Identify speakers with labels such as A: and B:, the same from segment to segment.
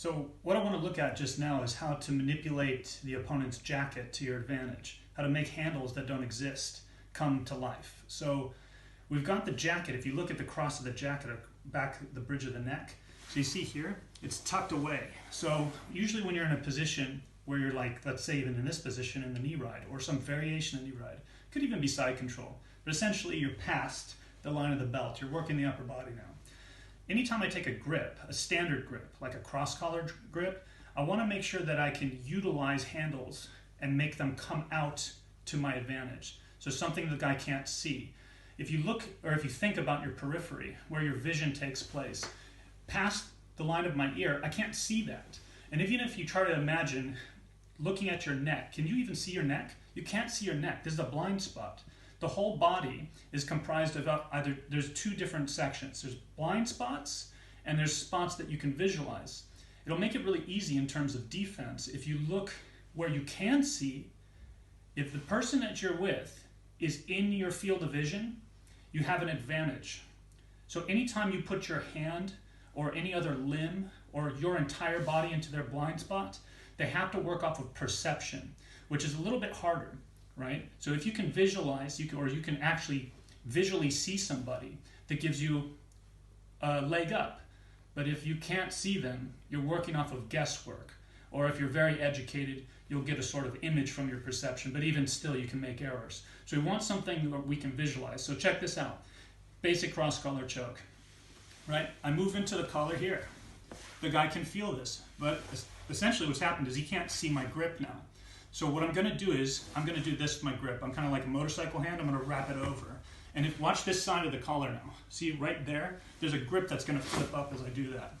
A: So what I want to look at just now is how to manipulate the opponent's jacket to your advantage, how to make handles that don't exist come to life. So we've got the jacket. If you look at the cross of the jacket, back the bridge of the neck, so you see here, it's tucked away. So usually when you're in a position where you're like, let's say even in this position in the knee ride, or some variation of knee ride, could even be side control, but essentially you're past the line of the belt, you're working the upper body now. Anytime I take a grip, a standard grip, like a cross-collar grip, I want to make sure that I can utilize handles and make them come out to my advantage. So something the guy can't see. If you look, or if you think about your periphery, where your vision takes place, past the line of my ear, I can't see that. And even if you try to imagine looking at your neck, can you even see your neck? You can't see your neck. This is a blind spot. The whole body is comprised of either, there's two different sections. There's blind spots and there's spots that you can visualize. It'll make it really easy in terms of defense. If you look where you can see, if the person that you're with is in your field of vision, you have an advantage. So anytime you put your hand or any other limb or your entire body into their blind spot, they have to work off of perception, which is a little bit harder. Right? So if you can visualize, you can actually visually see somebody, that gives you a leg up. But if you can't see them, you're working off of guesswork. Or if you're very educated, you'll get a sort of image from your perception, but even still you can make errors. So we want something that we can visualize. So check this out. Basic cross-collar choke. Right? I move into the collar here. The guy can feel this, but essentially what's happened is he can't see my grip now. So what I'm going to do is, I'm going to do this with my grip. I'm kind of like a motorcycle hand. I'm going to wrap it over. And watch this side of the collar now. See right there? There's a grip that's going to flip up as I do that.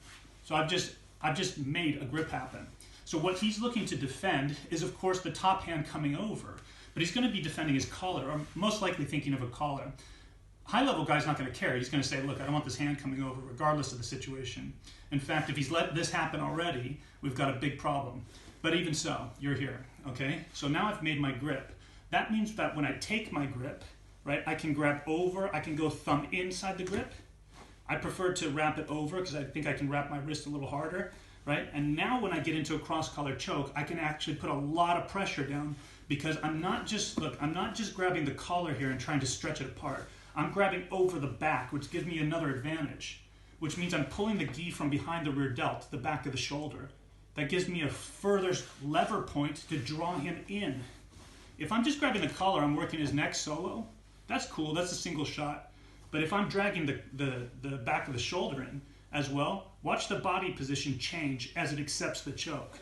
A: So I've just made a grip happen. So what he's looking to defend is, of course, the top hand coming over. But he's going to be defending his collar, or most likely thinking of a collar. High-level guy's not going to care. He's going to say, look, I don't want this hand coming over, regardless of the situation. In fact, if he's let this happen already, we've got a big problem. But even so, you're here, okay? So now I've made my grip. That means that when I take my grip, right, I can grab over, I can go thumb inside the grip. I prefer to wrap it over because I think I can wrap my wrist a little harder, right? And now when I get into a cross-collar choke, I can actually put a lot of pressure down because I'm not just grabbing the collar here and trying to stretch it apart. I'm grabbing over the back, which gives me another advantage, which means I'm pulling the gi from behind the rear delt, the back of the shoulder. That gives me a further lever point to draw him in. If I'm just grabbing the collar, I'm working his neck solo. That's cool, that's a single shot. But if I'm dragging the back of the shoulder in as well, watch the body position change as it accepts the choke.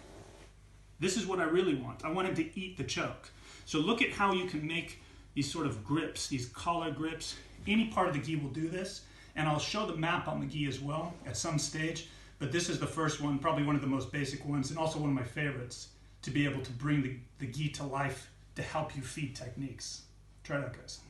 A: This is what I really want. I want him to eat the choke. So look at how you can make these sort of grips, these collar grips. Any part of the gi will do this. And I'll show the map on the gi as well at some stage. But this is the first one, probably one of the most basic ones, and also one of my favorites, to be able to bring the gi to life to help you feed techniques. Try it out, guys.